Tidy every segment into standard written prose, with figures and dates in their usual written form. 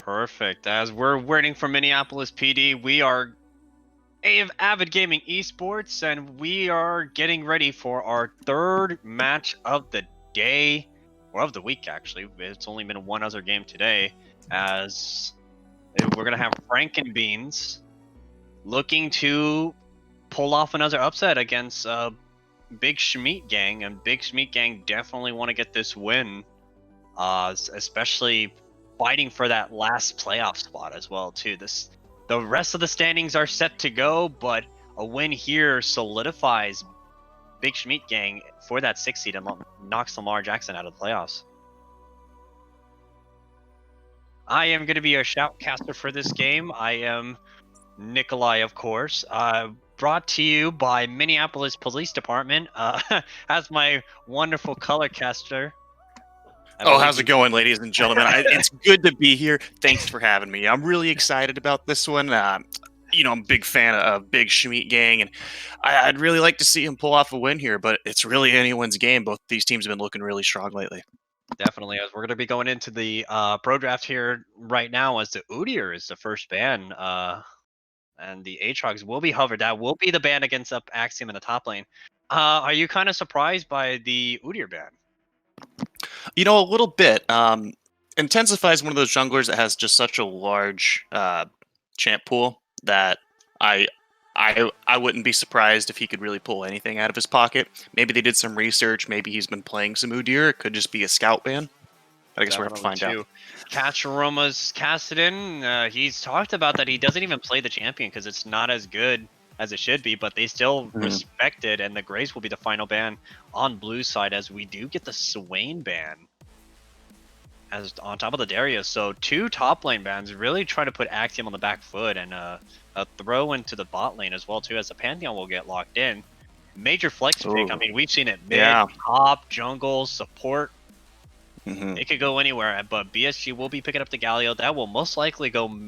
Perfect. As we're waiting for Minneapolis PD, we are Avid Gaming Esports, and we are getting ready for our third match of the day, or of the week, actually. It's only been one other game today, as we're going to have Frankenbeans looking to pull off another upset against Big Shmeat Gang, and Big Shmeat Gang definitely want to get this win, especially fighting for that last playoff spot as well too. The rest of the standings are set to go, but a win here solidifies Big Shmeat Gang for that 6th seed and knocks Lamar Jackson out of the playoffs. I am going to be your shoutcaster for this game. I am Nikolai, of course. Brought to you by Minneapolis Police Department as my wonderful color caster. How's it going, ladies and gentlemen? It's good to be here. Thanks for having me. I'm really excited about this one. I'm a big fan of Big Shmeat Gang, and I'd really like to see him pull off a win here, but it's really anyone's game. Both these teams have been looking really strong lately. Definitely, as we're going to be going into the pro draft here right now, as the Udyr is the first ban, and the Aatrox will be hovered. That will be the ban against up Axiom in the top lane. Are you kind of surprised by the Udyr ban? A little bit. Intensify is one of those junglers that has just such a large champ pool that I wouldn't be surprised if he could really pull anything out of his pocket. Maybe they did some research. Maybe he's been playing some Udyr. It could just be a scout ban. I guess we're going to find out. Cacharoma's casted in. He's talked about that he doesn't even play the champion because it's not as good as it should be, but they still respect it, and the Grace will be the final ban on blue side, as we do get the Swain ban as on top of the Darius. So 2 top lane bans really try to put Axiom on the back foot, and a throw into the bot lane as well too, as the Pantheon will get locked in. Major flex pick. I mean, we've seen it mid, top, jungle, support. It could go anywhere, but BSG will be picking up the Galio. That will most likely go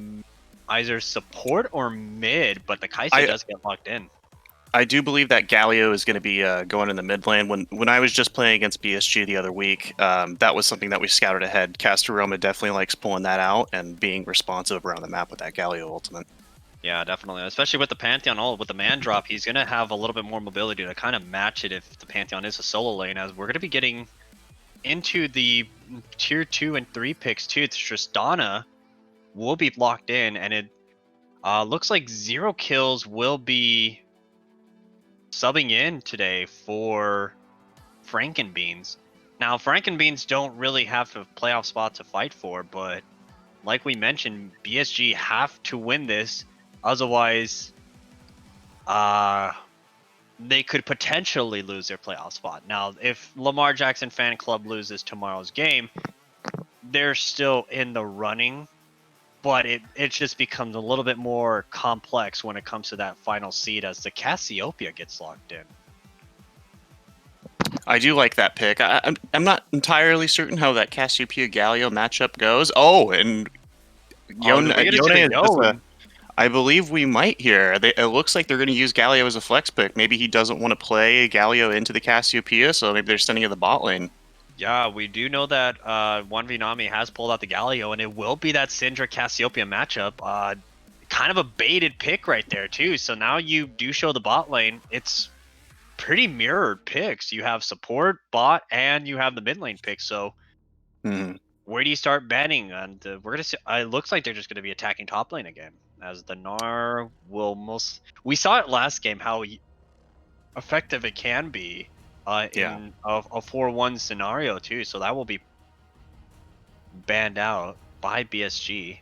either support or mid, but the Kai'Sa does get locked in. I do believe that Galio is going to be going in the mid lane. When I was just playing against BSG the other week, that was something that we scouted ahead. Castoroma definitely likes pulling that out and being responsive around the map with that Galio ultimate. Yeah, definitely. Especially with the Pantheon, with the man drop, he's going to have a little bit more mobility to kind of match it if the Pantheon is a solo lane, as we're going to be getting into the tier 2 and 3 picks too. Tristana will be locked in, and it looks like 0 kills will be subbing in today for Frankenbeans. Now, Frankenbeans don't really have a playoff spot to fight for, but like we mentioned, BSG have to win this, otherwise they could potentially lose their playoff spot. Now, if Lamar Jackson fan club loses tomorrow's game, they're still in the running, but it just becomes a little bit more complex when it comes to that final seed, as the Cassiopeia gets locked in. I do like that pick. I'm not entirely certain how that Cassiopeia Galio matchup goes. Oh, and Yone, I believe we might here. It looks like they're going to use Galio as a flex pick. Maybe he doesn't want to play Galio into the Cassiopeia, so maybe they're sending it to the bot lane. Yeah, we do know that 1v Nami has pulled out the Galio, and it will be that Syndra Cassiopeia matchup. Kind of a baited pick right there too. So now you do show the bot lane. It's pretty mirrored picks. You have support, bot, and you have the mid lane pick. So where do you start banning? And we're gonna see. It looks like they're just gonna be attacking top lane again, as the Gnar will most. We saw it last game how effective it can be. In a 4-1 scenario too, so that will be banned out by BSG.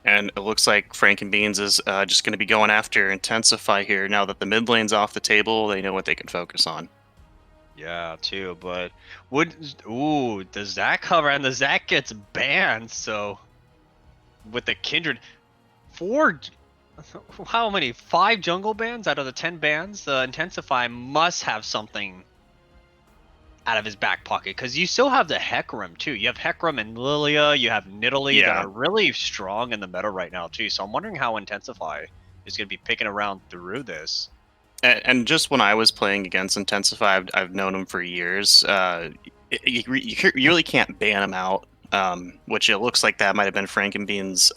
And it looks like Frankenbeans is just going to be going after Intensify here. Now that the mid lane's off the table, they know what they can focus on. Yeah, too, but the Zac cover, and the Zac gets banned, so with the Kindred, how many? 5 jungle bans out of the 10 bans? The Intensify must have something out of his back pocket, because you still have the Hecarim too. You have Hecarim and Lilia, you have Nidalee that are really strong in the meta right now too. So I'm wondering how Intensify is going to be picking around through this. And just when I was playing against Intensify, I've known him for years. You really can't ban him out which it looks like that might have been Frankenbean's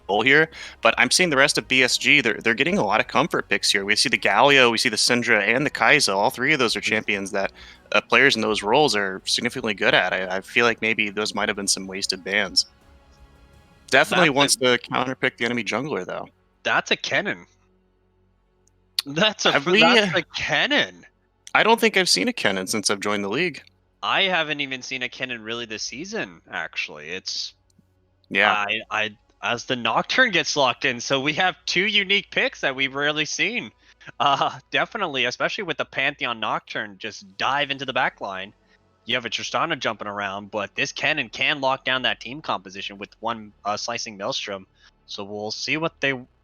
goal here. But I'm seeing the rest of BSG. They're getting a lot of comfort picks here. We see the Galio, we see the Syndra, and the Kai'Sa. All three of those are champions that players in those roles are significantly good at. I feel like maybe those might have been some wasted bans. Definitely That's a wants to counterpick the enemy jungler, though. that's a cannon. That's Have we? a cannon. I don't think I've seen a Kennen since I've joined the league. I haven't even seen a cannon really this season. Actually, it's Yeah, I as the Nocturne gets locked in, so we have two unique picks that we've rarely seen. Definitely, especially with the Pantheon Nocturne, just dive into the back line. You have a Tristana jumping around, but this cannon can lock down that team composition with one slicing Maelstrom. So we'll see what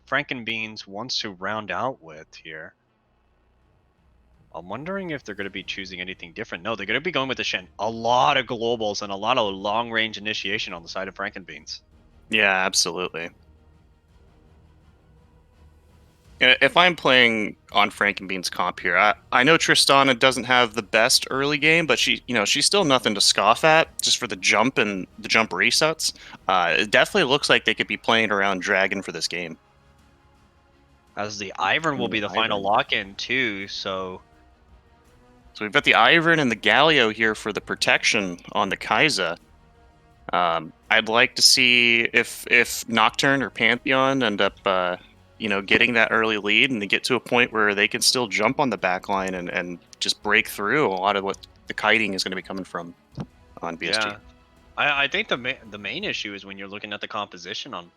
Frankenbeans wants to round out with here. I'm wondering if they're going to be choosing anything different. No, they're going to be going with the Shen. A lot of globals and a lot of long-range initiation on the side of Frankenbeans. yeah, absolutely. If I'm playing on Frankenbean's comp here, I know Tristana doesn't have the best early game, but she's still nothing to scoff at just for the jump and the jump resets. It definitely looks like they could be playing around Dragon for this game. As the Ivern will be the final lock-in too, so we've got the Ivern and the Galio here for the protection on the Kai'Sa. I'd like to see if Nocturne or Pantheon end up getting that early lead and to get to a point where they can still jump on the back line and just break through a lot of what the kiting is going to be coming from on BSG. Yeah. I think the main issue is when you're looking at the composition on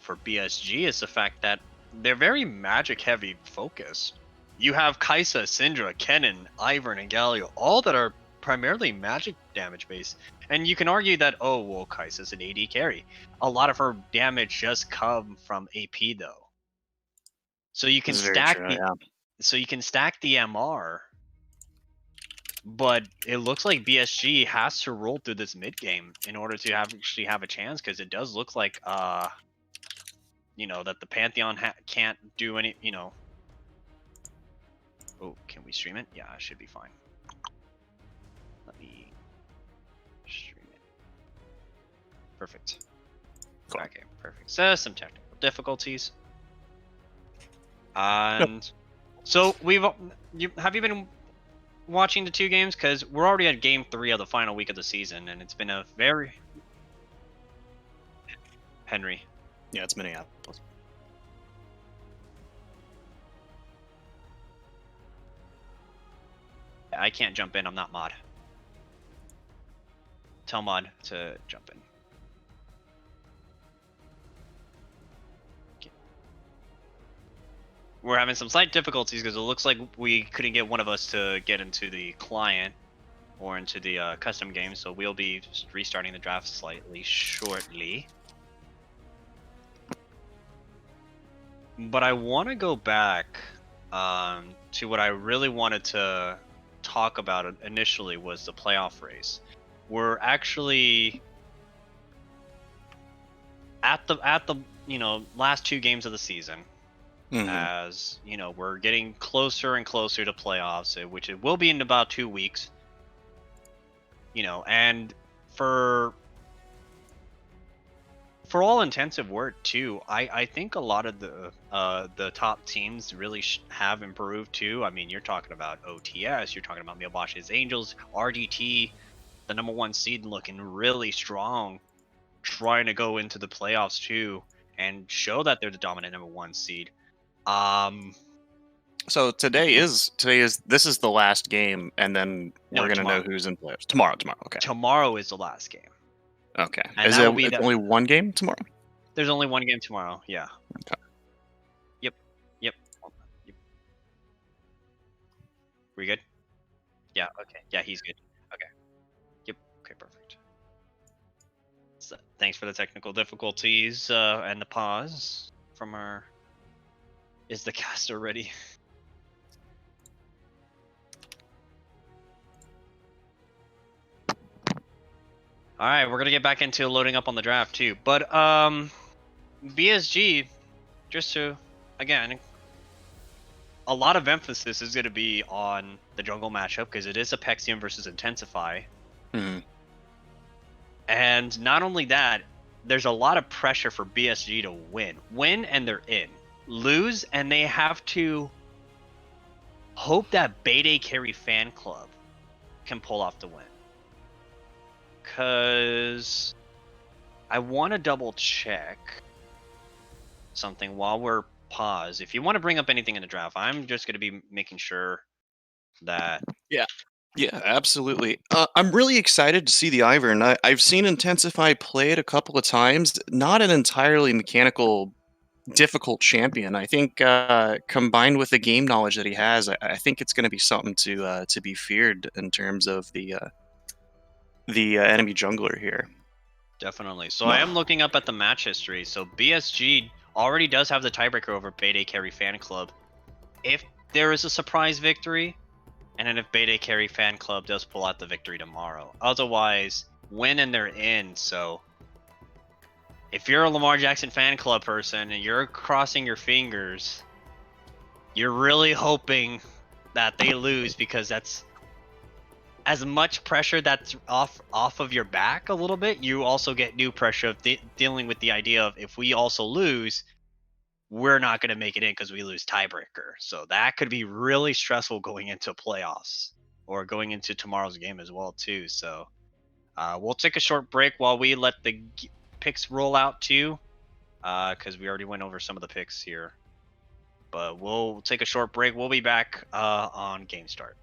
for BSG is the fact that they're very magic heavy focused. You have Kai'Sa, Syndra, Kennen, Ivern, and Galio, all that are primarily magic damage based. And you can argue that, oh well, Kai'Sa's an AD carry. A lot of her damage just come from AP though. So you can stack the MR, but it looks like BSG has to roll through this mid game in order to actually have a chance, because it does look like that the Pantheon can't do any. Oh, can we stream it? Yeah, it should be fine. Let me stream it. Perfect. Cool. Okay, perfect. So some technical difficulties. And so have you been watching the two games? Because we're already at game 3 of the final week of the season, and it's been a very Henry. Yeah, it's Minneapolis. I can't jump in. I'm not mod. Tell mod to jump in. Okay. We're having some slight difficulties because it looks like we couldn't get one of us to get into the client or into the custom game, so we'll be restarting the draft slightly shortly. But I want to go back to what I really wanted to talk about initially was the playoff race. We're actually at the last 2 games of the season. Mm-hmm. As we're getting closer and closer to playoffs, which it will be in about 2 weeks. And for all intensive work too, I think a lot of the top teams really have improved too. I mean, you're talking about OTS, you're talking about Milbosh's Angels, RDT, the #1 seed looking really strong, trying to go into the playoffs too and show that they're the dominant #1 seed. So this is the last game, and then we're gonna know who's in playoffs tomorrow. Okay. Tomorrow is the last game. Okay. And it's only one game tomorrow? There's only one game tomorrow. Yeah. Okay. Yep. We good? Yeah. Okay. Yeah, he's good. Okay. Yep. Okay. Perfect. So, thanks for the technical difficulties and the pause from our. Is the caster ready? All right, we're gonna get back into loading up on the draft too. But BSG, just to again, a lot of emphasis is gonna be on the jungle matchup because it is Apexium versus Intensify. Mm-hmm. And not only that, there's a lot of pressure for BSG to win, and they're in. Lose, and they have to hope that Bede Carry Fan Club can pull off the win. Because I want to double check something while we're paused. If you want to bring up anything in the draft, I'm just going to be making sure that. Yeah, absolutely. I'm really excited to see the Ivern. I've seen Intensify play it a couple of times. Not an entirely mechanical, difficult champion. I think combined with the game knowledge that he has, I think it's going to be something to be feared in terms of the enemy jungler here. Definitely. So I am looking up at the match history. So BSG already does have the tiebreaker over Bede Carry Fan Club. If there is a surprise victory, and then if Bede Carry Fan Club does pull out the victory tomorrow. Otherwise, win and they're in. So if you're a Lamar Jackson Fan Club person and you're crossing your fingers, you're really hoping that they lose, because that's as much pressure that's off of your back a little bit. You also get new pressure of dealing with the idea of, if we also lose, we're not going to make it in because we lose tiebreaker. So that could be really stressful going into playoffs or going into tomorrow's game as well too. So we'll take a short break while we let the picks roll out too, because we already went over some of the picks here. But we'll take a short break. We'll be back on Game Start.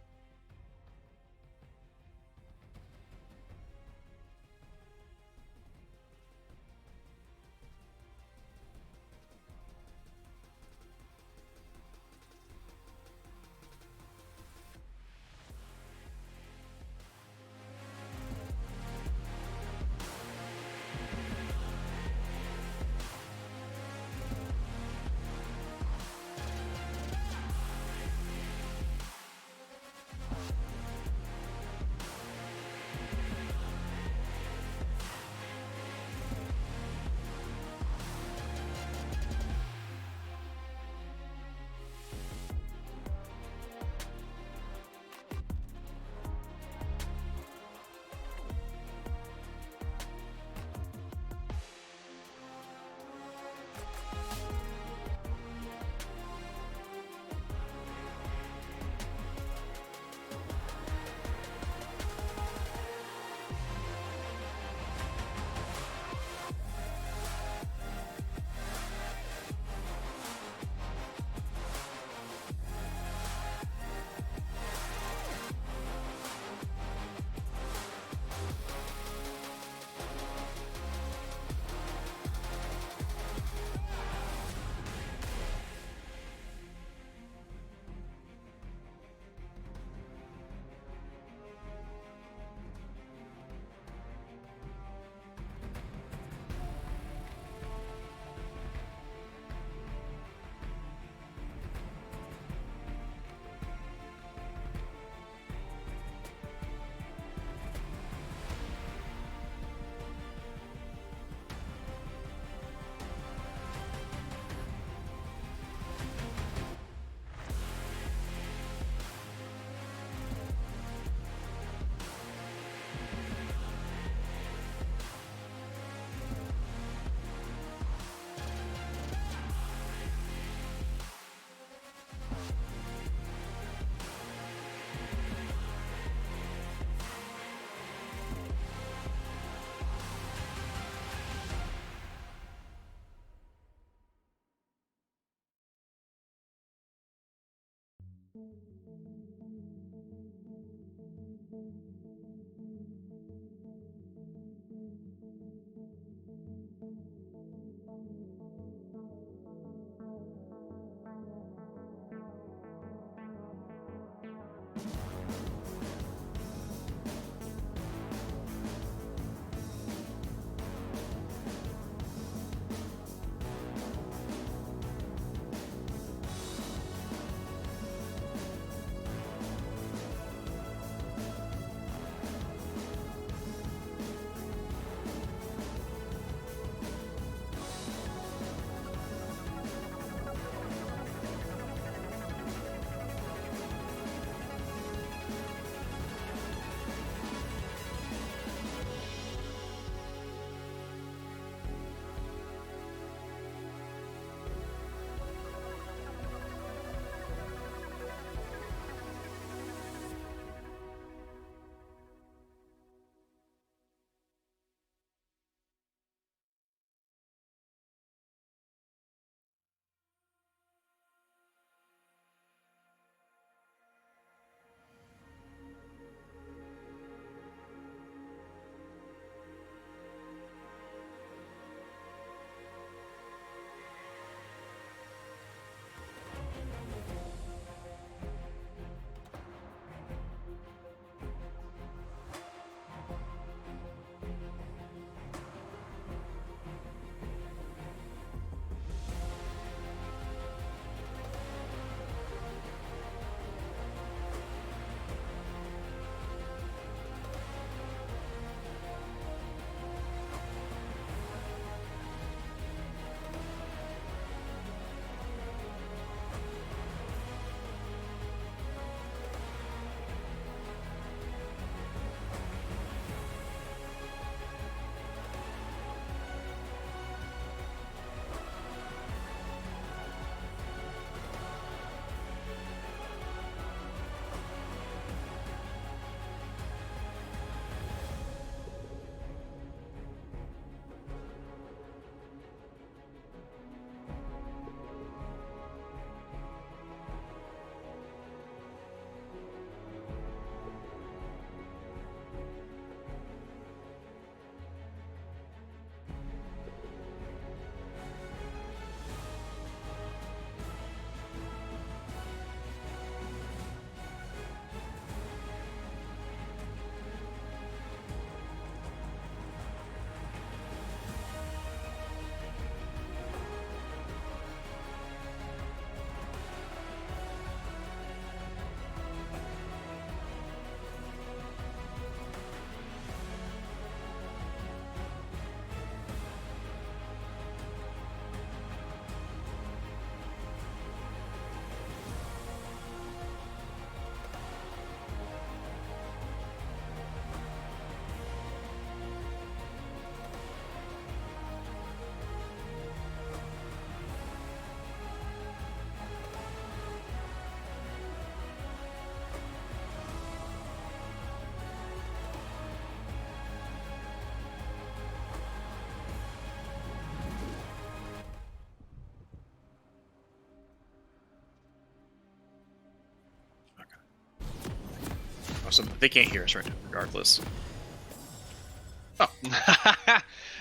so they can't hear us right now, regardless.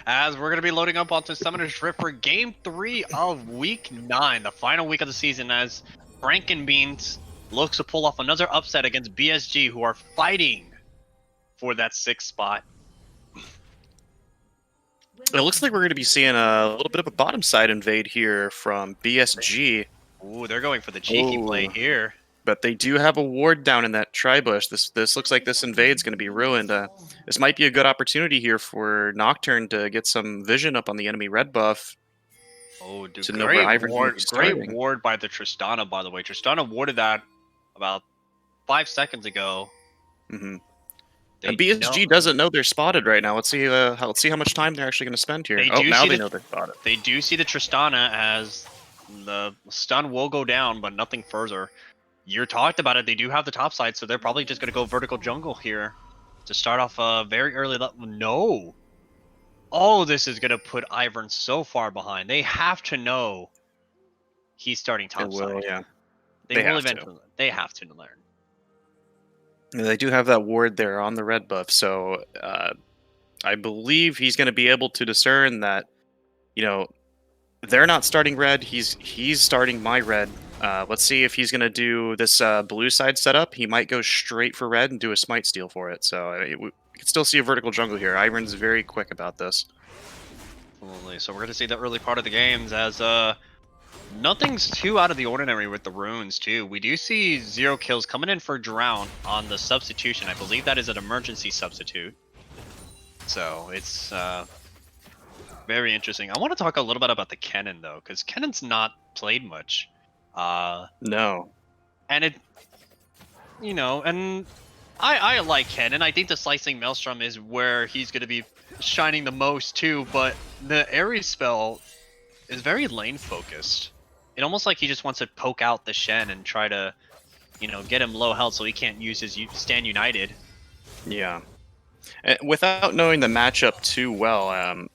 As we're going to be loading up onto Summoner's Drift for Game 3 of Week 9, the final week of the season, as Frankenbeans looks to pull off another upset against BSG, who are fighting for that 6th spot. It looks like we're going to be seeing a little bit of a bottom side invade here from BSG. Ooh, they're going for the cheeky play here. But they do have a ward down in that tri-bush. This looks like this invade's going to be ruined. This might be a good opportunity here for Nocturne to get some vision up on the enemy red buff. Oh, dude, to know where Ivern's gonna be great starting. ward by the Tristana, by the way. Tristana warded that about 5 seconds ago. Mm-hmm. They And BSG doesn't know they're spotted right now. Let's see how much time they're actually going to spend here. Now they know they're spotted. They do see the Tristana, as the stun will go down, but nothing further. You talked about it. They do have the top side, so they're probably just going to go vertical jungle here to start off very early. No. Oh, this is going to put Ivern so far behind. They have to know he's starting top side. Yeah. They will eventually. They have to learn. And they do have that ward there on the red buff, so I believe he's going to be able to discern that, they're not starting red. He's starting my red. Let's see if he's going to do this blue side setup. He might go straight for red and do a smite steal for it. So we can still see a vertical jungle here. Ivern's very quick about this. Absolutely. So we're going to see the early part of the games as nothing's too out of the ordinary with the runes too. We do see 0 kills coming in for Drown on the substitution. I believe that is an emergency substitute. So it's very interesting. I want to talk a little bit about the Kennen though, because Kennen's not played much. No. And it, and I like Kennen. I think the Slicing Maelstrom is where he's going to be shining the most too, but the Ares spell is very lane focused. It almost like he just wants to poke out the Shen and try to, get him low health so he can't use his Stand United. Yeah. Without knowing the matchup too well,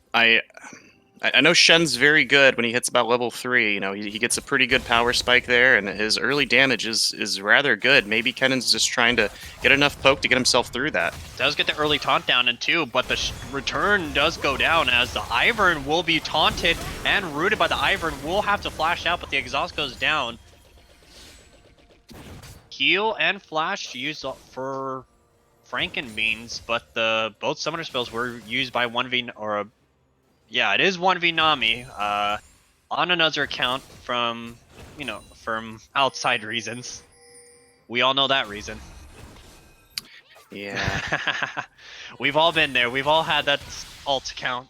I know Shen's very good when he hits about level 3. He gets a pretty good power spike there, and his early damage is rather good. Maybe Kennen's just trying to get enough poke to get himself through that. Does get the early taunt down in 2, but the return does go down as the Ivern will be taunted and rooted by the Ivern. Will have to flash out, but the exhaust goes down. Heal and flash used for Frankenbeans, but both summoner spells were used by 1v or yeah, it is 1v Nami on another account from outside reasons. We all know that reason. Yeah. We've all been there. We've all had that alt account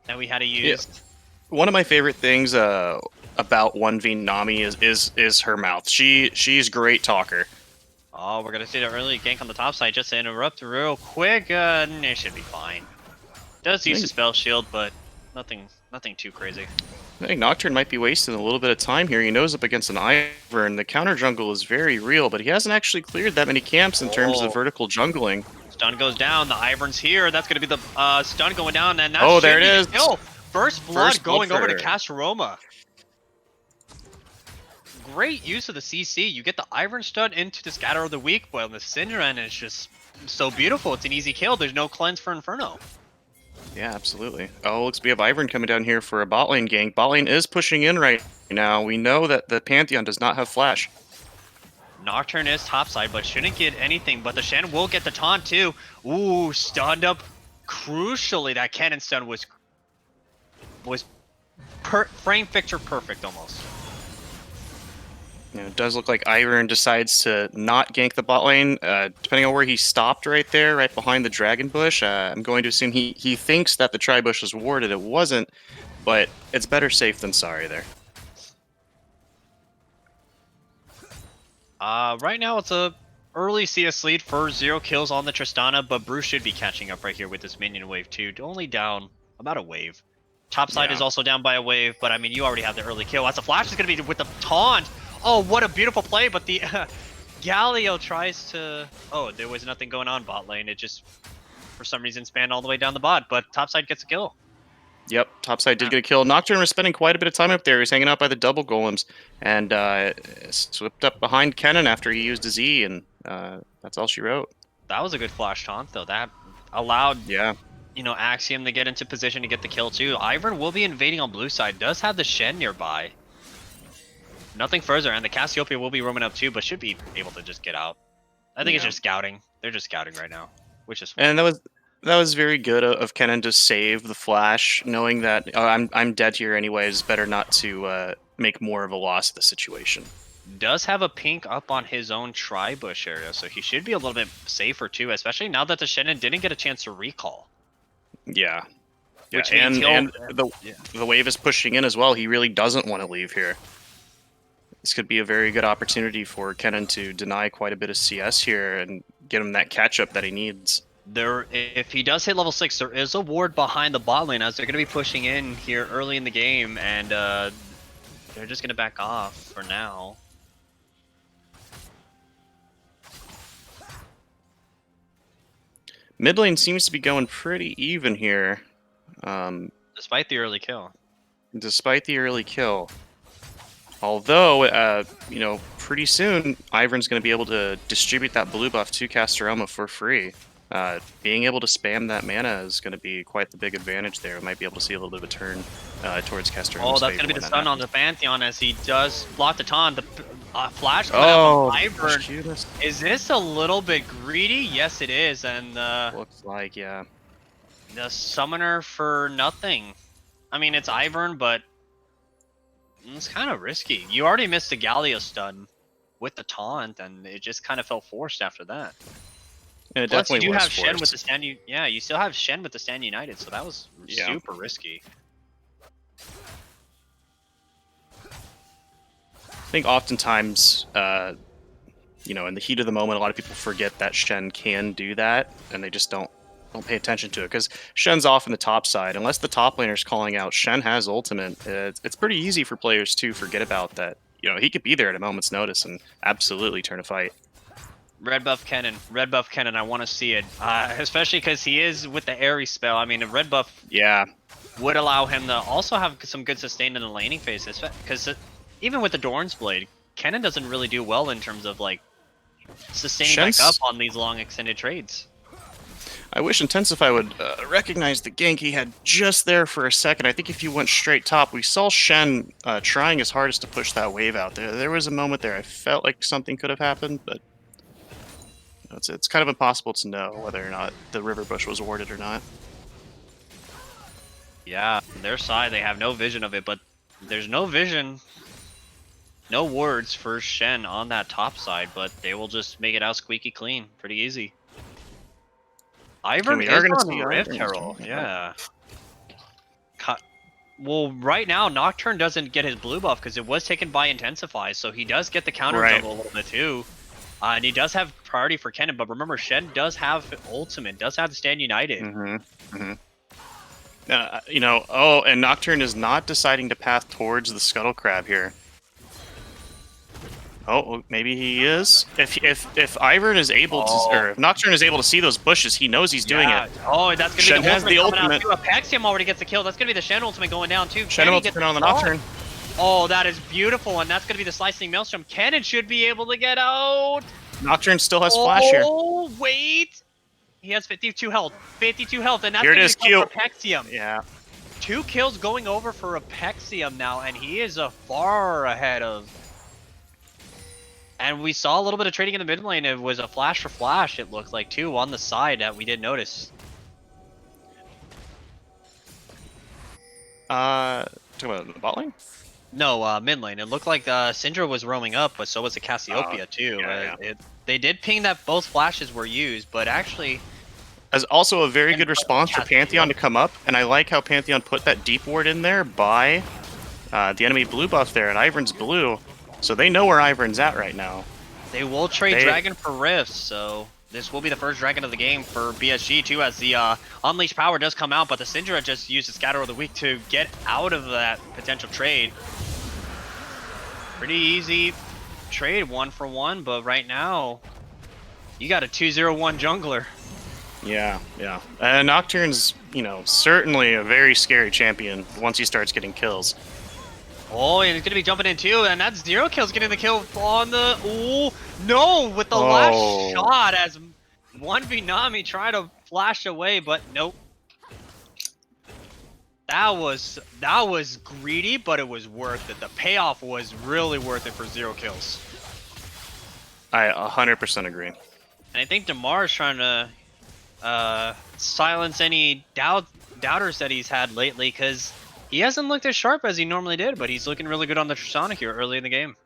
that we had to use. Yeah. One of my favorite things about 1v Nami is her mouth. She's a great talker. Oh, we're gonna see the early gank on the top side. Just to interrupt real quick, it should be fine. Does use the spell shield, but nothing too crazy. I think Nocturne might be wasting a little bit of time here. He knows up against an Ivern. The counter jungle is very real, but he hasn't actually cleared that many camps in terms of vertical jungling. Stun goes down. The Ivern's here. That's going to be the stun going down, and that's there it is. Kill. First blood going over to her. Castoroma. Great use of the CC. You get the Ivern stun into the Scatter of the Weak, but the Synderen is just so beautiful. It's an easy kill. There's no cleanse for Inferno. Yeah, absolutely. Oh, looks like we have Ivern coming down here for a bot lane gank. Bot lane is pushing in right now. We know that the Pantheon does not have flash. Nocturne is topside, but shouldn't get anything. But the Shen will get the taunt too. Ooh, stunned up. Crucially, that cannon stun was frame picture perfect almost. It does look like Ivern decides to not gank the bot lane, depending on where he stopped right there, right behind the dragon bush. I'm going to assume he thinks that the tri-bush was warded. It wasn't, but it's better safe than sorry there. Right now it's a early CS lead for 0 kills on the Tristana, but Bruce should be catching up right here with this minion wave too. Only down about a wave. Top side is also down by a wave, but I mean, you already have the early kill. As the flash is going to be with the taunt. Oh, what a beautiful play, but the Galio tries to... Oh, there was nothing going on bot lane. It just, for some reason, spanned all the way down the bot, but topside gets a kill. Yep, topside did get a kill. Nocturne was spending quite a bit of time up there. He was hanging out by the double golems and slipped up behind Kennen after he used his E, and that's all she wrote. That was a good flash taunt, though. That allowed, Yeah. you know, Axiom to get into position to get the kill, too. Ivern will be invading on blue side. Does have the Shen nearby. Nothing further, and the Cassiopeia will be roaming up, too, but should be able to just get out. I think it's just scouting. They're just scouting right now, which is fine. And that was very good of Kennen to save the flash, knowing that I'm dead here anyways. Better not to make more of a loss of the situation. Does have a pink up on his own tri-bush area, so he should be a little bit safer too, especially now that the Shannon didn't get a chance to recall. Yeah. Which and means the wave is pushing in as well. He really doesn't want to leave here. This could be a very good opportunity for Kennen to deny quite a bit of CS here and get him that catch-up that he needs. If he does hit level 6, there is a ward behind the bot lane as they're going to be pushing in here early in the game, and they're just going to back off for now. Mid lane seems to be going pretty even here. Despite the early kill. Despite the early kill. Although, you know, pretty soon, Ivern's going to be able to distribute that blue buff to Casteroma for free. Being able to spam that mana is going to be quite the big advantage there. We might be able to see a little bit of a turn towards Casteroma. Oh, that's going to be the stun on the Pantheon as he does block the taunt. The flash on Ivern. Is this a little bit greedy? Yes, it is. And looks like, yeah. The summoner for nothing. I mean, it's Ivern, but it's kind of risky. You already missed the Galio stun with the taunt, and it just kind of felt forced after that. And it Plus, definitely you do was have forced. Shen with the stand. Yeah, you still have Shen with the stand united, so that was super risky. I think oftentimes, you know, in the heat of the moment, a lot of people forget that Shen can do that, and they just don't pay attention to it because Shen's off in the top side. Unless the top laner's calling out, Shen has ultimate. It's pretty easy for players to forget about that. You know, he could be there at a moment's notice and absolutely turn a fight. Red buff Kennen, I want to see it, especially because he is with the Aerie spell. I mean, a red buff would allow him to also have some good sustain in the laning phase, because even with the Dorn's Blade, Kennen doesn't really do well in terms of like sustaining back up on these long extended trades. I wish Intensify would recognize the gank he had just there for a second. I think if you went straight top, we saw Shen trying his hardest to push that wave out there. There was a moment there I felt like something could have happened, but it's kind of impossible to know whether or not the river bush was warded or not. Yeah, on their side, they have no vision of it, but there's no vision, no words for Shen on that top side, but they will just make it out squeaky clean. Pretty easy. Ivern is on Rift Herald, yeah. Well, right now, Nocturne doesn't get his blue buff because it was taken by Intensify, so he does get the counter juggle a little bit too. And he does have priority for Kennen, but remember, Shen does have ultimate, does have the stand united. You know, and Nocturne is not deciding to path towards the Scuttle Crab here. Oh, maybe he is. If Ivern is able to, or if Nocturne is able to see those bushes, he knows he's doing it. Oh, that's gonna Shen be has the ultimate. Apexium already gets the kill. That's gonna be the Shen ultimate going down too. Shen ultimate on the Nocturne. Oh, that is beautiful, and that's gonna be the slicing maelstrom. Kennen should be able to get out. Nocturne still has flash here. Oh, wait. He has 52 health. 52 health, and that's here gonna be for Apexium. Yeah. 2 kills going over for Apexium now, and he is far ahead of. And we saw a little bit of trading in the mid lane. It was a flash for flash, it looked like, too, on the side that we did notice. Talking about the bot lane? No, mid lane. It looked like Syndra was roaming up, but so was the Cassiopeia, too. They did ping that both flashes were used, but actually... As also a very good response for Pantheon to come up, and I like how Pantheon put that deep ward in there by the enemy blue buff there at Ivern's blue. So they know where Ivern's at right now. They will trade Dragon for Rifts, so this will be the first Dragon of the game for BSG too, as the Unleashed Power does come out, but the Syndra just used the Scatter of the Week to get out of that potential trade. Pretty easy trade, 1 for 1, but right now, you got a 2-0-1 jungler. Yeah, yeah. Nocturne's, certainly a very scary champion once he starts getting kills. Oh, and he's gonna be jumping in too, and that's Zero Kill's getting the kill on the. Oh no! With the last Oh. shot, as 1v Nami tried to flash away, but nope. That was greedy, but it was worth it. The payoff was really worth it for 0 kills. I 100% agree. And I think Damar is trying to silence any doubters that he's had lately, because he hasn't looked as sharp as he normally did, but he's looking really good on the Tristana here early in the game.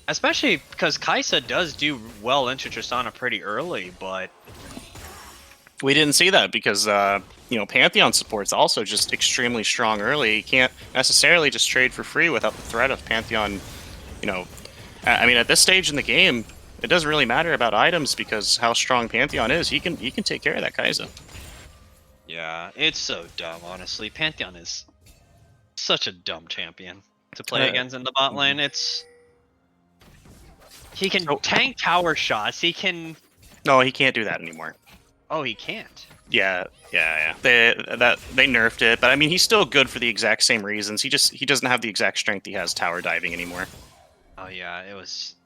Especially because Kaisa does do well into Tristana pretty early, but We didn't see that because, Pantheon support's also just extremely strong early. You can't necessarily just trade for free without the threat of Pantheon, I mean, at this stage in the game, it doesn't really matter about items because how strong Pantheon is. He can take care of that Kaisa. yeah, it's so dumb, honestly. Pantheon is such a dumb champion to play against in the bot lane. He can tank tower shots. He can. No, he can't do that anymore. Oh, he can't. Yeah. They nerfed it, but I mean, he's still good for the exact same reasons. He doesn't have the exact strength he has tower diving anymore. Oh yeah,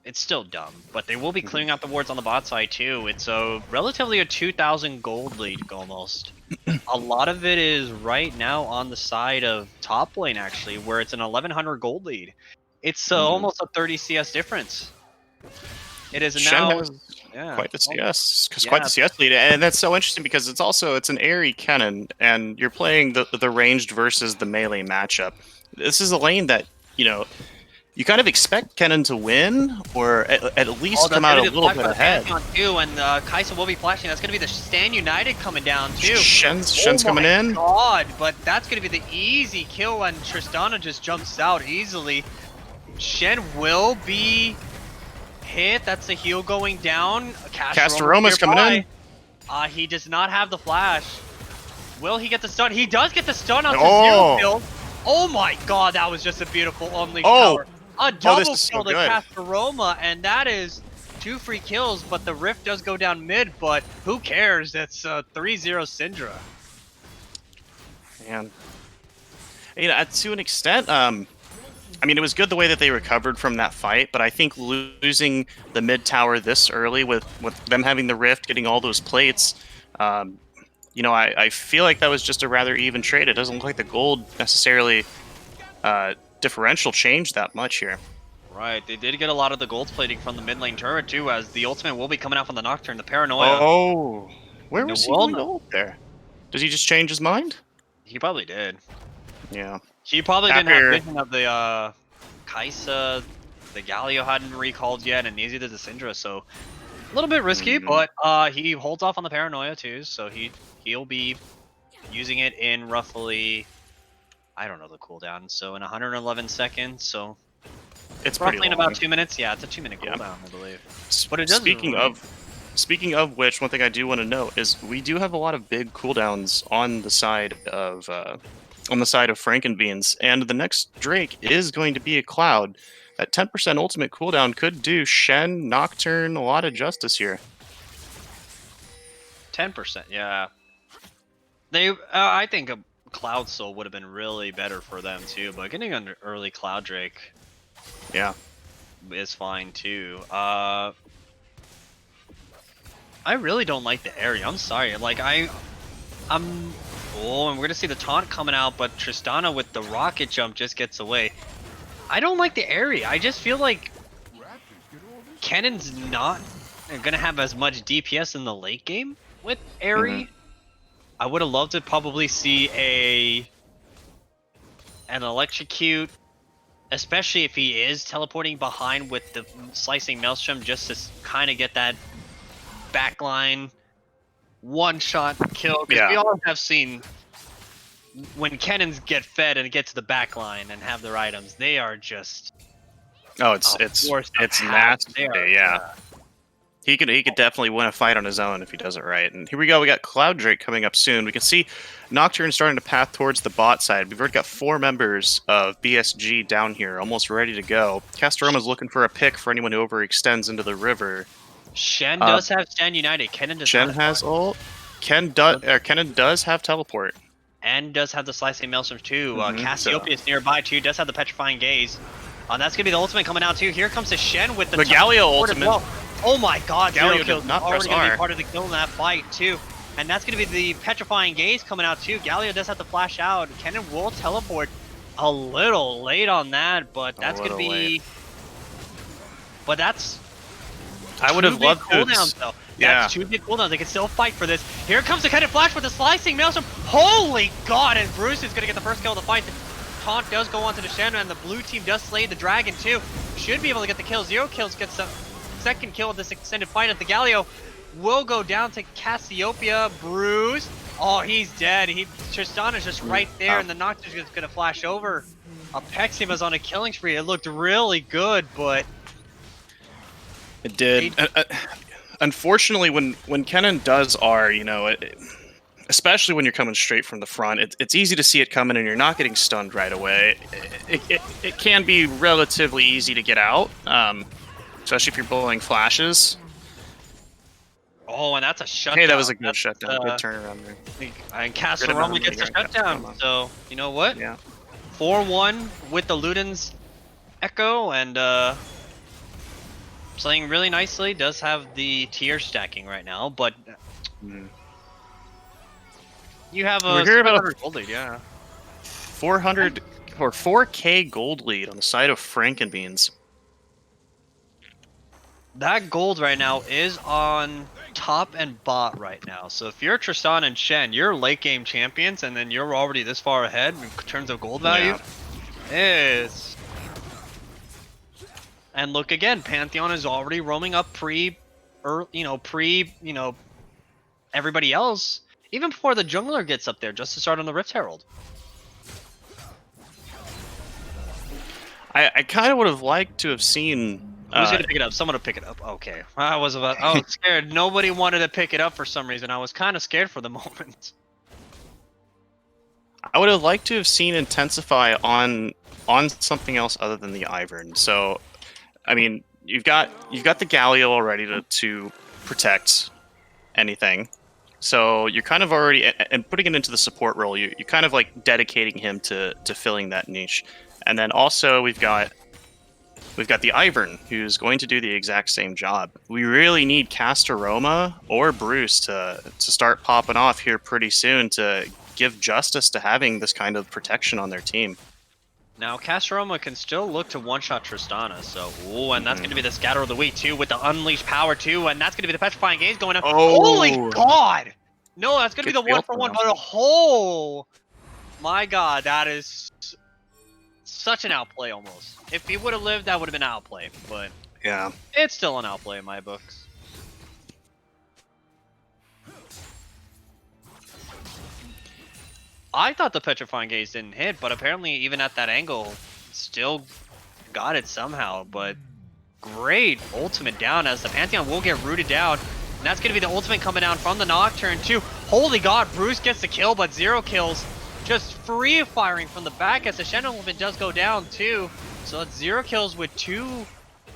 it's still dumb, but they will be clearing out the wards on the bot side too. It's relatively a 2,000 gold lead almost. A lot of it is right now on the side of top lane actually, where it's an 1,100 gold lead. It's almost a 30 CS difference. It is Shen now. has Yeah. quite the CS, Yeah. quite the CS lead, and that's so interesting because it's an airy cannon, and you're playing the ranged versus the melee matchup. This is a lane that you kind of expect Kennen to win, or at least come out a little bit ahead. Too, and Kaisa will be flashing. That's going to be the Stand United coming down too. Shen's coming in. God, but that's going to be the easy kill, and Tristana just jumps out easily. Shen will be hit. That's the heal going down. Castaroma's coming in. He does not have the flash. Will he get the stun? He does get the stun on Oh. 0 kill. Oh my god, that was just a beautiful unleashed power. A double this is so kill to good. Castaroma, and that is 2 free kills, but the Rift does go down mid, but who cares? That's 3-0 Syndra. Man. To an extent, I mean, it was good the way that they recovered from that fight, but I think losing the mid tower this early with them having the Rift, getting all those plates, I feel like that was just a rather even trade. It doesn't look like the gold necessarily differential changed that much here. Right, they did get a lot of the gold plating from the mid lane turret too, as the ultimate will be coming out from the Nocturne, the Paranoia. Oh, where was he going gold there? Does he just change his mind? He probably did. Yeah. He probably didn't have vision of the Kaisa, the Galio hadn't recalled yet, and neither did the Syndra, so a little bit risky, but he holds off on the Paranoia too, so he'll be using it in roughly, I don't know the cooldown, so in 111 seconds, so it's roughly in about 2 minutes. Yeah, it's a 2-minute cooldown, I believe. But it does. Speaking of which, one thing I do want to note is we do have a lot of big cooldowns on the side of Frankenbeans, and the next Drake is going to be a Cloud. That 10% ultimate cooldown could do Shen, Nocturne a lot of justice here. 10%, yeah. I think a Cloud Soul would have been really better for them too, but getting an early Cloud Drake, yeah, is fine too. I really don't like the area. I'm sorry. Like I'm. Oh, and we're gonna see the taunt coming out, but Tristana with the rocket jump just gets away. I don't like the area. I just feel like Kennen's not gonna have as much DPS in the late game with Airy. I would have loved to probably see an electrocute, especially if he is teleporting behind with the slicing maelstrom, just to kind of get that backline one-shot kill. Because we all have seen when cannons get fed and get to the backline and have their items, they are just it's nasty. Yeah. He could definitely win a fight on his own if he does it right. And here we go. We got Cloud Drake coming up soon. We can see Nocturne starting to path towards the bot side. We've already got 4 members of BSG down here, almost ready to go. Castaroma's looking for a pick for anyone who overextends into the river. Shen does have Stand United. Kennen does Shen not. has ult. Kennen does have teleport. And does have the Slicing Maelstrom too. Cassiopeia is nearby too. Does have the Petrifying Gaze. That's gonna be the ultimate coming out too. Here comes the Shen with the Galio ultimate. Well. Oh my God! Galio Zero kills. did not Already press gonna be R. part of the kill in that fight too. And that's gonna be the Petrifying Gaze coming out too. Galio does have to flash out. Kennen will teleport a little late on that, but that's gonna be. Late. But that's. I would have loved to. Cooldowns though. That's 2 big cooldowns. They can still fight for this. Here comes the Kennen flash with the Slicing Maelstrom. Holy God! And Bruce is gonna get the first kill of the fight. The taunt does go onto the Shen, and the blue team does slay the dragon too. Should be able to get the kill. 0 kills gets the second kill of this extended fight. At the Galio will go down to Cassiopeia. Bruce. Oh, he's dead. Tristana's just right there, and the Nocturne's just gonna flash over. Apexima's on a killing spree. It looked really good, but it did. Unfortunately, when Kennen does R, especially when you're coming straight from the front, it's easy to see it coming and you're not getting stunned right away. It can be relatively easy to get out, especially if you're blowing flashes. Oh, and that's a shutdown. Hey, that was a good shutdown. Good turnaround there. And Castorama gets a shutdown. So, you know what? Yeah. 4-1 with the Luden's Echo, and playing really nicely. Does have the tier stacking right now, but you have a 400 gold lead, yeah. 400 or 4K gold lead on the side of Frankenbeans. That gold right now is on top and bot right now. So if you're Tristan and Shen, you're late game champions, and then you're already this far ahead in terms of gold value. Is and look again, Pantheon is already roaming up pre everybody else, even before the jungler gets up there, just to start on the Rift Herald. I kind of would have liked to have seen. Who's gonna pick it up? Someone to pick it up. Okay, I was scared. Nobody wanted to pick it up for some reason. I was kind of scared for the moment. I would have liked to have seen Intensify on something else other than the Ivern. So, I mean, you've got the Galio already to protect anything. So you're kind of already and putting it into the support role. You're kind of like dedicating him to filling that niche. And then also we've got the Ivern, who's going to do the exact same job. We really need Castorama or Bruce to start popping off here pretty soon to give justice to having this kind of protection on their team. Now, Castorama can still look to one-shot Tristana, so... Ooh, and that's going to be the Scatter of the Week, too, with the Unleashed Power, too, and that's going to be the Petrifying Gaze going up. Oh. Holy God! No, that's going to be the 1-for-1, but oh! My God, that is such an outplay, almost. If he would have lived, that would have been outplay, but... Yeah. It's still an outplay in my books. I thought the Petrifying Gaze didn't hit, but apparently even at that angle, still got it somehow. But great ultimate down as the Pantheon will get rooted down. And that's going to be the ultimate coming down from the Nocturne too. Holy God, Bruce gets the kill, but 0 kills. Just free firing from the back as the Shen ultimate does go down too. So that's 0 kills with 2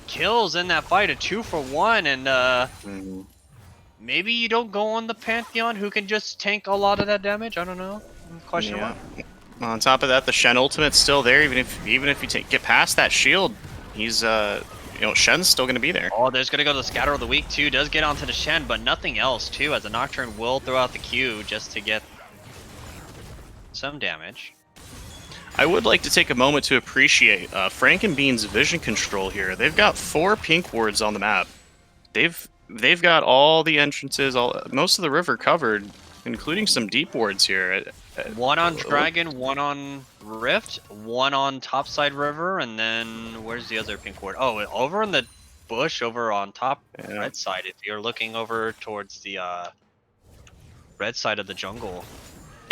kills in that fight, a 2-for-1. And maybe you don't go on the Pantheon who can just tank a lot of that damage. I don't know. Question mark. On top of that, the Shen ultimate's still there. Even if you get past that shield, he's Shen's still gonna be there. Oh, there's gonna go to the Scatter of the Week too. Does get onto the Shen, but nothing else too, as the Nocturne will throw out the Q just to get some damage. I would like to take a moment to appreciate Frankenbean's vision control here. They've got 4 pink wards on the map. They've got all the entrances, most of the river covered, including some deep wards here. 1 on Dragon, 1 on Rift, 1 on Topside River, and then where's the other pink ward? Oh, over in the bush, over on top red side. If you're looking over towards the red side of the jungle.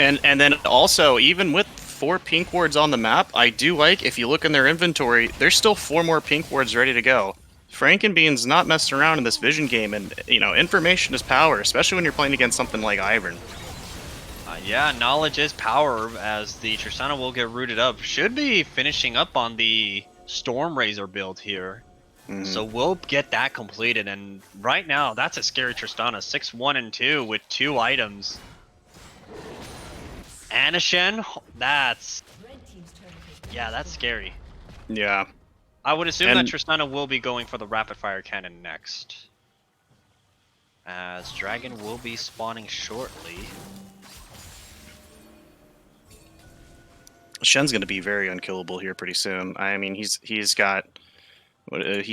And then also, even with 4 pink wards on the map, I do like, if you look in their inventory, there's still 4 more pink wards ready to go. Frankenbean's not messing around in this vision game, and information is power, especially when you're playing against something like Ivern. Yeah, knowledge is power, as the Tristana will get rooted up. Should be finishing up on the Storm Razor build here. So we'll get that completed, and right now that's a scary Tristana. 6-1 and 2 with 2 items. Anashen, that's scary. Yeah. I would assume that And- Tristana will be going for the rapid fire cannon next, as Dragon will be spawning shortly. Shen's going to be very unkillable here pretty soon. I mean, he's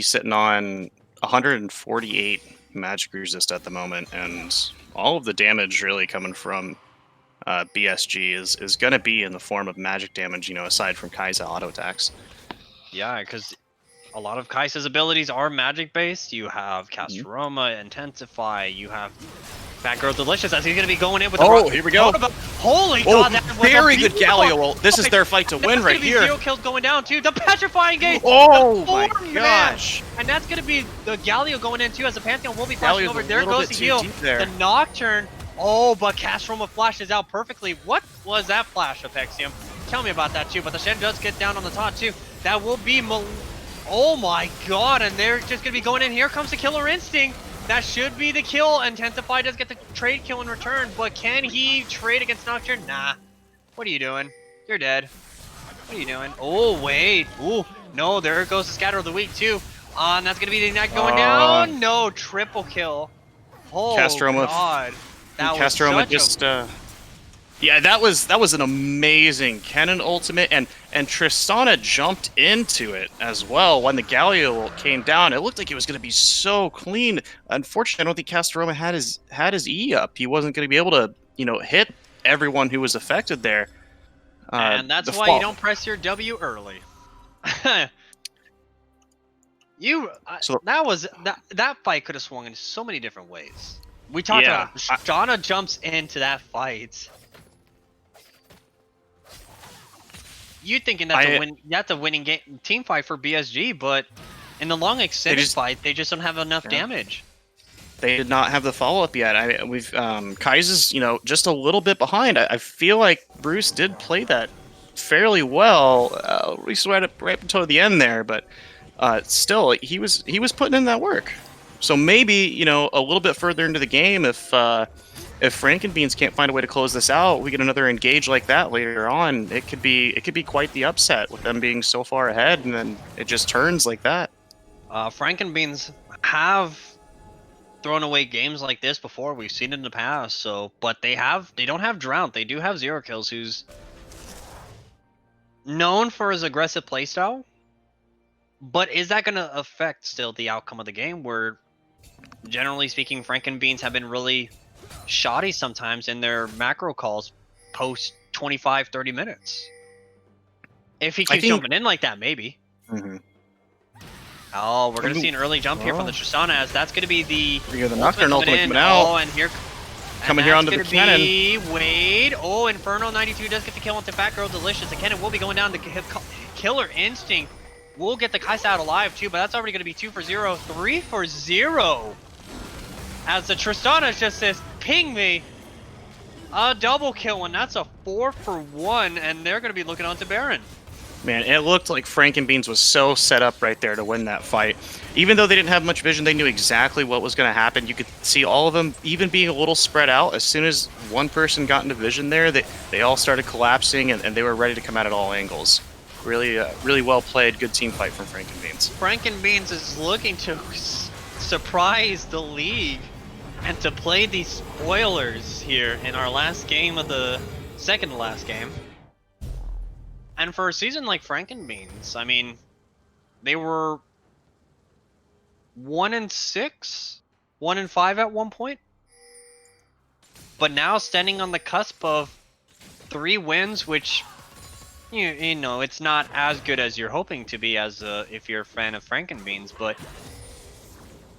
sitting on 148 magic resist at the moment, and all of the damage really coming from BSG is going to be in the form of magic damage, you know, aside from Kai'Sa auto attacks. Yeah, because a lot of Kai'Sa's abilities are magic based. You have Cast Aroma, Intensify, you have Fat Girl Delicious, as he's going to be going in with the here we go. Holy god, that was very a good beautiful Galio ult. This is their fight to win right here. 0 kills going down too. The Petrifying Gate. Oh the my form, gosh. man. And that's going to be the Galio going in too, as the Pantheon will be flashing Galio's over. a There little goes bit the too heal. deep there. The Nocturne. Oh, but Castroma flashes out perfectly. What was that flash, Apexium? Tell me about that too. But the Shen does get down on the top too. That will be oh my god, and they're just going to be going in. Here comes the Killer Instinct. That should be the kill. Intensify does get the trade kill in return, but can he trade against Nocturne? Nah. What are you doing? You're dead. What are you doing? Oh, wait. Ooh, no, there goes the Scatter of the Week too. And that's going to be the Ignite going down. No, triple kill. Oh, Castroma, god. That Castroma was just yeah, that was an amazing Kennen ultimate, and Tristana jumped into it as well when the Galio ult came down. It looked like it was going to be so clean. Unfortunately, I don't think Castroma had his E up. He wasn't going to be able to, you know, hit everyone who was affected there. And that's why you don't press your W early. That fight could have swung in so many different ways. We talked about Tristana jumps into that fight. You thinking that's a winning team fight for BSG, but in the long extended fight, they just don't have enough damage. They did not have the follow up yet. Kai'Sa's, you know, just a little bit behind. I feel like Bruce did play that fairly well, at least right until the end there, but still, he was putting in that work. So maybe, you know, a little bit further into the game, if Frankenbeans can't find a way to close this out, we get another engage like that later on. It could be quite the upset with them being so far ahead, and then it just turns like that. Frankenbeans have thrown away games like this before. We've seen it in the past. So, but they don't have Drown. They do have 0 kills, who's known for his aggressive playstyle. But is that going to affect still the outcome of the game? Where, generally speaking, Frankenbeans have been really shoddy sometimes in their macro calls post 25-30 minutes. If he keeps jumping in like that, maybe. Oh, we're going to see an early jump here from the Tristana, as that's going to be the Nocturne ultimate coming out. Oh, and here coming here onto the cannon. Wade. Oh, Inferno 92 does get the kill onto Fat Girl Delicious. The cannon will be going down. The Killer Instinct will get the Kai'Sa out alive too, but that's already going to be 2 for 0, 3 for 0. As the Tristana just says, ping me. A double kill, and that's a 4 for 1, and they're going to be looking onto Baron. Man, it looked like Frankenbeans was so set up right there to win that fight. Even though they didn't have much vision, they knew exactly what was going to happen. You could see all of them even being a little spread out. As soon as one person got into vision there, they all started collapsing, and they were ready to come out at all angles. Really, really well played. Good team fight from Frankenbeans. Frankenbeans is looking to surprise the league and to play these spoilers here in our last game of the second to last game. And for a season like Frankenbeans, I mean, they were 1-6, 1-5 at one point, but now standing on the cusp of 3 wins, which you know it's not as good as you're hoping to be as if you're a fan of Frankenbeans, but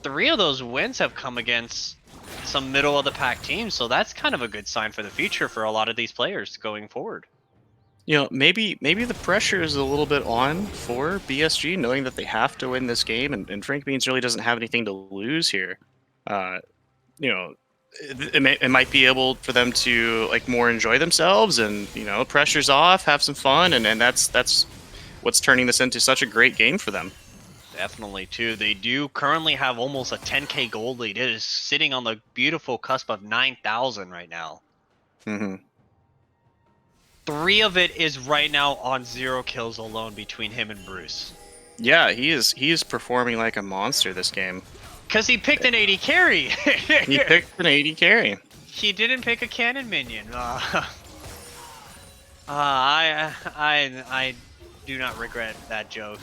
3 of those wins have come against some middle of the pack teams, so that's kind of a good sign for the future for a lot of these players going forward. You know, maybe the pressure is a little bit on for BSG, knowing that they have to win this game, and Frankenbeans really doesn't have anything to lose here. You know, it might be able for them to like more enjoy themselves, and you know, pressure's off, have some fun, and that's what's turning this into such a great game for them. Definitely, too. They do currently have almost a 10k gold lead. It is sitting on the beautiful cusp of 9,000 right now. Mm-hmm. 3 of it is right now on 0 kills alone between him and Bruce. Yeah, he is performing like a monster this game. Because he picked an 80 carry. He picked an 80 carry. He didn't pick a cannon minion. I do not regret that joke.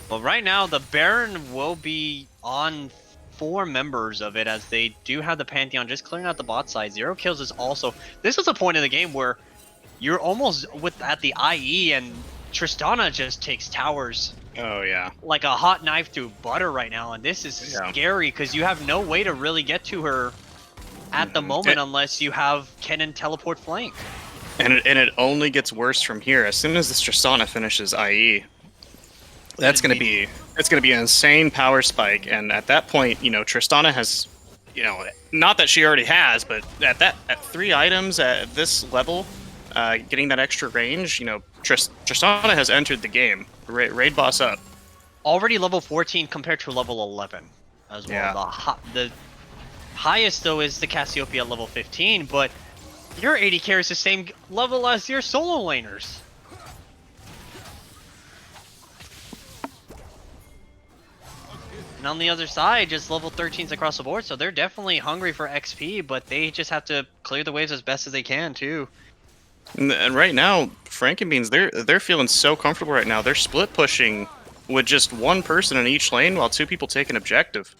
But right now, the Baron will be on 4 members of it, as they do have the Pantheon just clearing out the bot side. 0 kills is also... This is a point in the game where you're almost at the IE, and Tristana just takes towers Oh yeah. like a hot knife through butter right now, and this is scary because you have no way to really get to her at the moment unless you have Kennen teleport flank. And it only gets worse from here. As soon as this Tristana finishes IE, it's gonna be an insane power spike. And at that point, you know, Tristana has, you know, not that she already has, but at 3 items at this level, getting that extra range, you know, Tristana has entered the game. Raid boss up. Already level 14 compared to level 11 as well. Yeah. The highest though is the Cassiopeia at level 15, but your 80 carries the same level as your solo laners. And on the other side, just level 13s across the board, so they're definitely hungry for XP, but they just have to clear the waves as best as they can too. And right now, Frankenbeans, they're feeling so comfortable right now. They're split pushing with just 1 person in each lane while 2 people take an objective.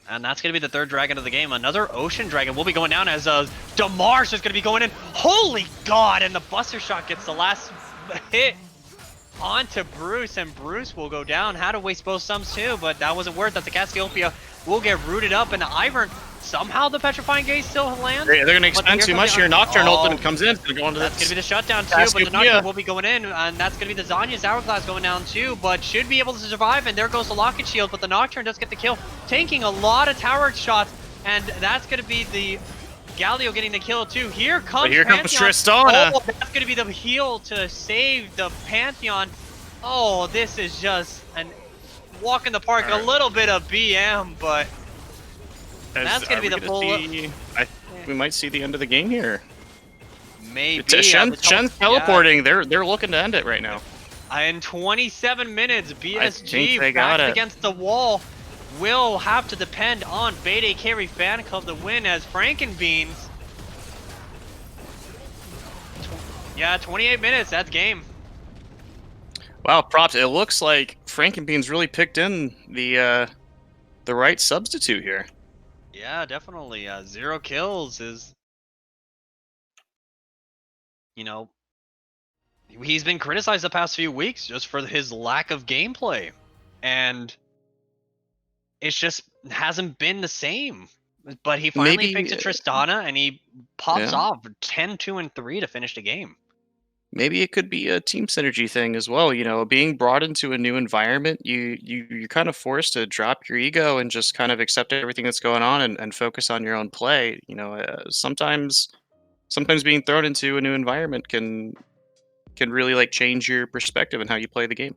And that's going to be the 3rd dragon of the game. Another Ocean Dragon will be going down as Damar's is going to be going in. Holy God! And the Buster Shot gets the last hit onto Bruce, and Bruce will go down. Had to waste both sums too, but that wasn't worth it. The Cassiopeia will get rooted up, and the Ivern, somehow the Petrifying Gaze still lands. They're going to expend too much here. Nocturne ultimate comes in. It's going to go into That's going to be the shutdown too, but the Nocturne will be going in, and that's going to be the Zanya's Hourglass going down too, but should be able to survive, and there goes the Locket Shield, but the Nocturne does get the kill, tanking a lot of tower shots, and that's going to be the Galio getting the kill too. Here comes Tristana. Oh, that's going to be the heal to save the Pantheon. Oh, this is just a walk in the park. A little bit of BM, but that's going to be the pull. We might see the end of the game here. Maybe. Shen's teleporting. Yeah. They're looking to end it right now. In 27 minutes, BSG they back against the wall will have to depend on Beta Carry Fan Club to win, as Frankenbeans. Yeah, 28 minutes. That's game. Wow, props. It looks like Frankenbeans really picked in the right substitute here. Yeah, definitely. 0 kills is, you know, he's been criticized the past few weeks just for his lack of gameplay, and it's just hasn't been the same. But he finally picks a Tristana, and he pops off 10, 2, and 3 to finish the game. Maybe it could be a team synergy thing as well. You know, being brought into a new environment, you're kind of forced to drop your ego and just kind of accept everything that's going on and focus on your own play. You know, sometimes being thrown into a new environment can really like change your perspective and how you play the game.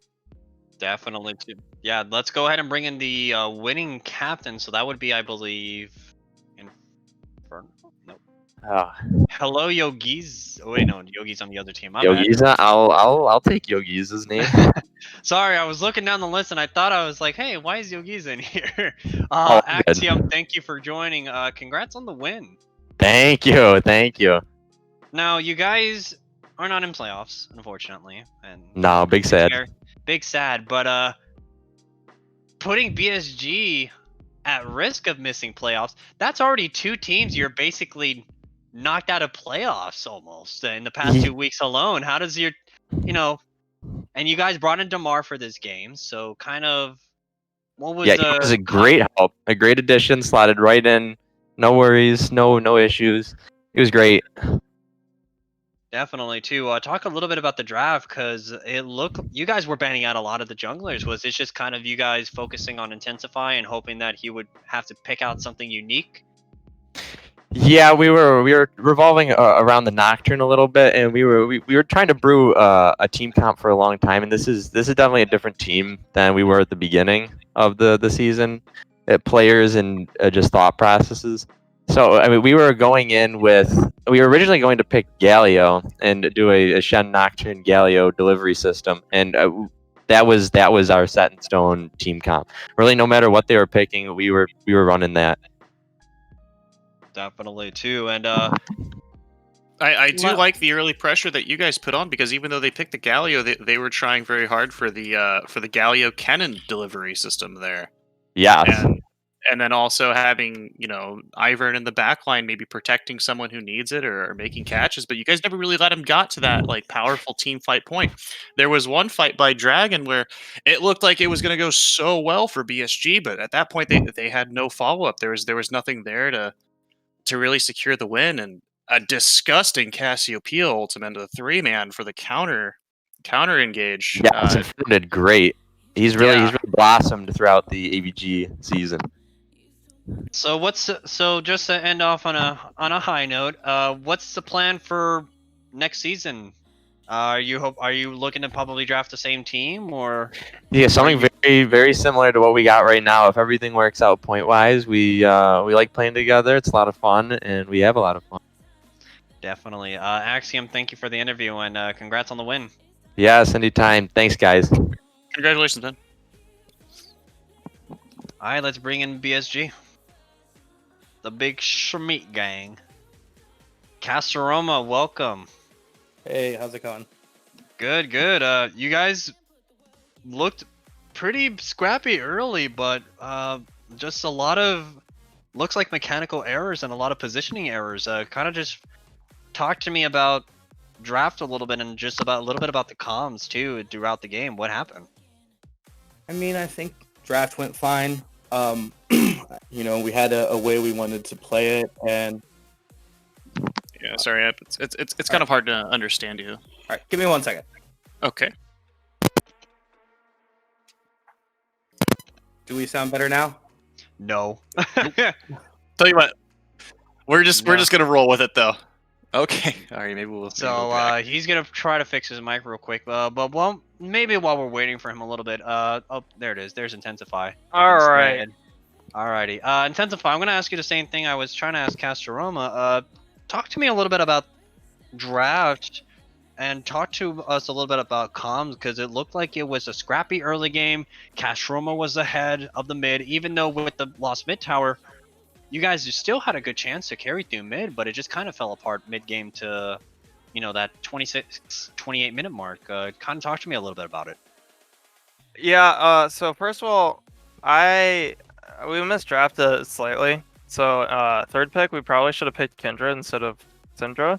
Definitely too. Yeah, let's go ahead and bring in the winning captain. So that would be, I believe, Inferno. Nope. Hello, Yogis. Oh wait, no, Yogi's on the other team. Yogi's, I'll take Yogi's name. Sorry, I was looking down the list and I thought, I was like, hey, why is Yogi's in here? Axiom, thank you for joining. Congrats on the win. Thank you. Now, you guys are not in playoffs, unfortunately, and no, big sad, but putting BSG at risk of missing playoffs, that's already 2 teams you're basically knocked out of playoffs almost in the past 2 weeks alone. How does your, you know, and you guys brought in Damar for this game, so kind of, what was it was a great help, a great addition, slotted right in, no worries, no issues. It was great. Definitely too. Talk a little bit about the draft, because it looked, you guys were banning out a lot of the junglers. Was it just kind of you guys focusing on Intensify and hoping that he would have to pick out something unique? Yeah, we were revolving around the Nocturne a little bit, and we were trying to brew a team comp for a long time, and this is definitely a different team than we were at the beginning of the season, players and just thought processes. So I mean, we were originally going to pick Galio and do a Shen Nocturne Galio delivery system, and that was our set in stone team comp. Really, no matter what they were picking, we were running that. Definitely too, and I do like the early pressure that you guys put on, because even though they picked the Galio, they were trying very hard for the Galio cannon delivery system there, Yes. and then also having Ivern in the back line, maybe protecting someone who needs it, or making catches. But you guys never really let him got to that like powerful team fight point. There was one fight by Dragon where it looked like it was going to go so well for BSG, but at that point they had no follow up. There was nothing there to really secure the win, and a disgusting Cassiopeia ultimate into the 3-man for the counter engage. Yes, and Finn did great. He's really blossomed throughout the AVG season. so just to end off on a high note, what's the plan for next season? Are you looking to probably draft the same team, or Yeah, something very very similar to what we got right now. If everything works out point wise, we like playing together. It's a lot of fun, and we have a lot of fun. definitely? Axiom, thank you for the interview, and congrats on the win. Yes, anytime. Thanks, guys. Congratulations, man. All right, let's bring in BSG, the big Shmeat gang. Castoroma, welcome. Hey, how's it going? Good, good. You guys looked pretty scrappy early, but just a lot of looks like mechanical errors and a lot of positioning errors. Kind of just talk to me about draft a little bit, and just about a little bit about the comms too throughout the game. What happened? I mean, I think draft went fine. We had a way we wanted to play it, and Yeah, sorry, it's kind of hard to understand you. all right, give me 1 second. Okay. Do we sound better now? No. Tell you what, we're just No. gonna roll with it though. Okay. All right. Maybe we'll. So he's gonna try to fix his mic real quick, but maybe while we're waiting for him a little bit. Oh, there it is. There's Intensify. All right. Alrighty. Intensify. I'm gonna ask you the same thing I was trying to ask Castoroma. Talk to me a little bit about draft, and talk to us a little bit about comms, because it looked like it was a scrappy early game. Castoroma was ahead of the mid, even though with the lost mid tower, you guys still had a good chance to carry through mid, but it just kind of fell apart mid game to, that 26, 28 minute mark. Kind of talk to me a little bit about it. Yeah. So first of all, we misdrafted slightly. So third pick, we probably should have picked Kindred instead of Syndra,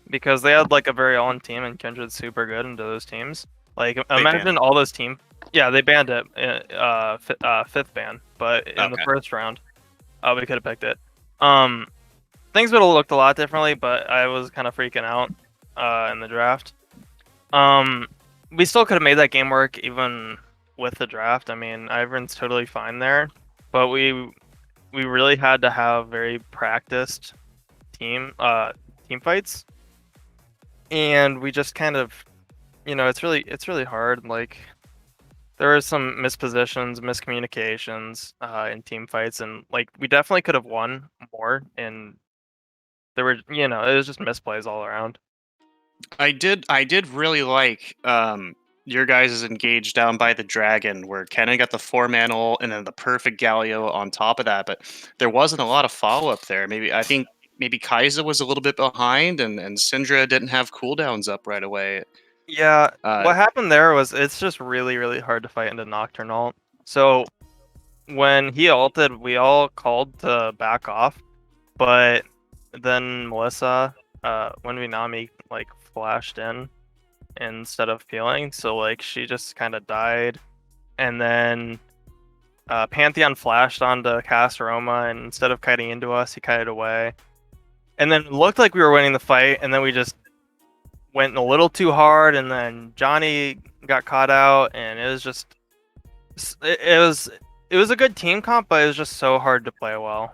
because they had like a very on team, and Kindred's super good into those teams. Like imagine all those team. Yeah, they banned it. Fifth ban, but in the first round, we could have picked it. Things would have looked a lot differently, but I was kind of freaking out in the draft. We still could have made that game work even with the draft. I mean, Ivern's totally fine there, but we really had to have very practiced team fights, and we just kind of, it's really hard. Like there were some mispositions, miscommunications in team fights, and like we definitely could have won more, and there were, it was just misplays all around. I did really like your guys' engage down by the dragon, where Kennen got the 4-man ult and then the perfect Galio on top of that, but there wasn't a lot of follow up there. I think maybe Kaiser was a little bit behind, and Syndra didn't have cooldowns up right away. Yeah, what happened there was it's just really, really hard to fight into Nocturne ult. So when he ulted, we all called to back off, but then Melissa, when Vinami like flashed in instead of peeling, so like she just kind of died, and then Pantheon flashed onto Castoroma, and instead of kiting into us, he kited away, and then it looked like we were winning the fight, and then we just went a little too hard, and then Johnny got caught out, and it was just it was a good team comp, but it was just so hard to play well.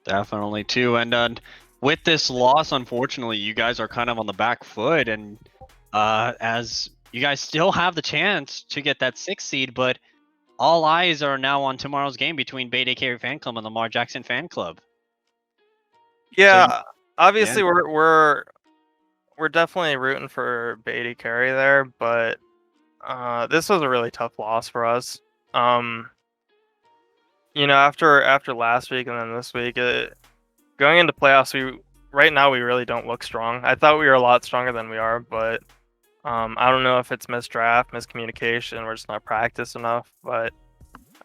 Definitely too. And with this loss, unfortunately, you guys are kind of on the back foot, and as you guys still have the chance to get that 6th seed, but all eyes are now on tomorrow's game between Bay Day Carry Fan Club and Lamar Jackson Fan Club. Yeah, yeah. obviously we're definitely rooting for Beatty carry there, but this was a really tough loss for us. After last week and then this week, going into playoffs, right now we really don't look strong. I thought we were a lot stronger than we are, but I don't know if it's misdraft, miscommunication, we're just not practiced enough. But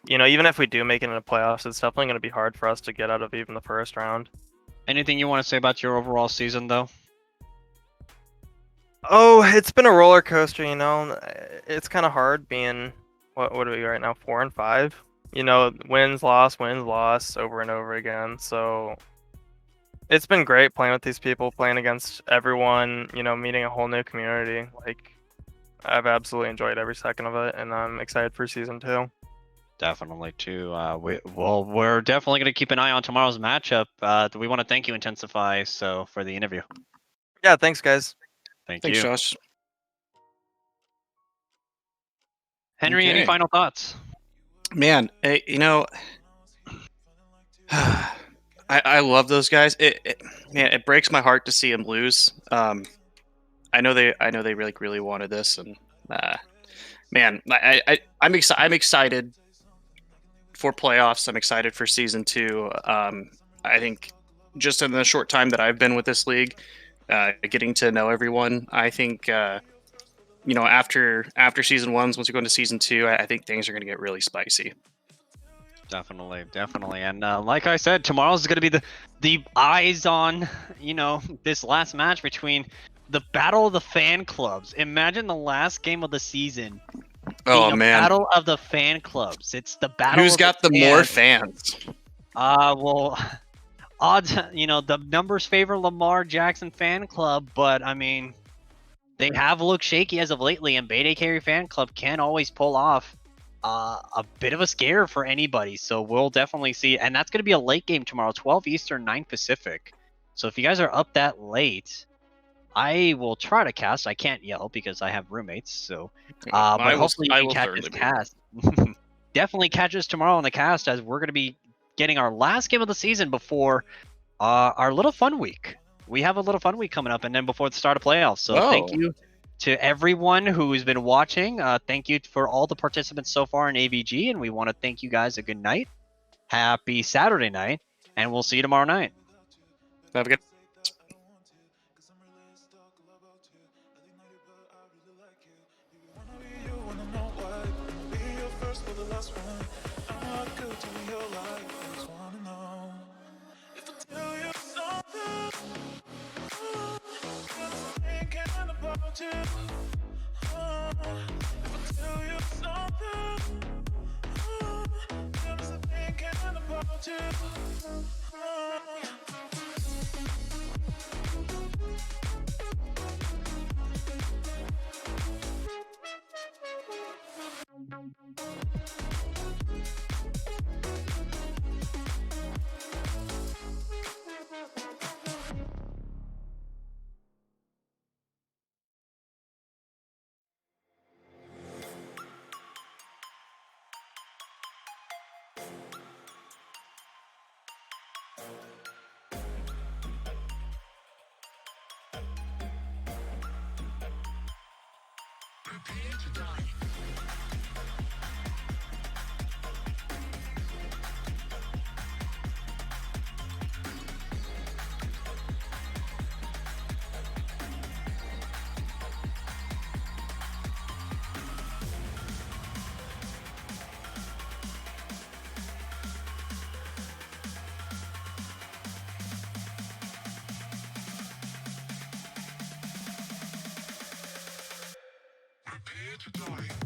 even if we do make it into playoffs, it's definitely going to be hard for us to get out of even the first round. Anything you want to say about your overall season, though? Oh, it's been a roller coaster. It's kind of hard being what are we right now, 4 and 5. Wins, loss, over and over again. So it's been great playing with these people, playing against everyone. Meeting a whole new community. Like I've absolutely enjoyed every second of it, and I'm excited for season 2. Definitely too. We're definitely going to keep an eye on tomorrow's matchup. We want to thank you, Intensify, for the interview. Yeah, thanks, guys. Thanks Thanks, you, Josh. Henry. Any Okay. final thoughts? Man, I love those guys. It breaks my heart to see them lose. I know they really wanted this, and man, I'm excited for playoffs. I'm excited for season 2. I think just in the short time that I've been with this league, getting to know everyone, I think after season 1, once we go into season 2, I think things are going to get really spicy. Definitely. And like I said, tomorrow's going to be the eyes on, this last match between the battle of the fan clubs. Imagine the last game of the season being a man, battle of the fan clubs. It's the battle who's of got the more fans? Well, odds, the numbers favor Lamar Jackson Fan Club, but I mean, they have looked shaky as of lately, and Bay Day Carry Fan Club can always pull off a bit of a scare for anybody. So we'll definitely see, and that's going to be a late game tomorrow, 12 Eastern, 9 Pacific. So if you guys are up that late, I will try to cast. I can't yell because I have roommates. So, but hopefully you can catch this cast. Definitely catch us tomorrow on the cast, as we're going to be getting our last game of the season before our little fun week. We have a little fun week coming up, and then before the start of playoffs. So thank you to everyone who's been watching. Thank you for all the participants so far in AVG, and we want to thank you guys a good night. Happy Saturday night, and we'll see you tomorrow night. Have a good to die.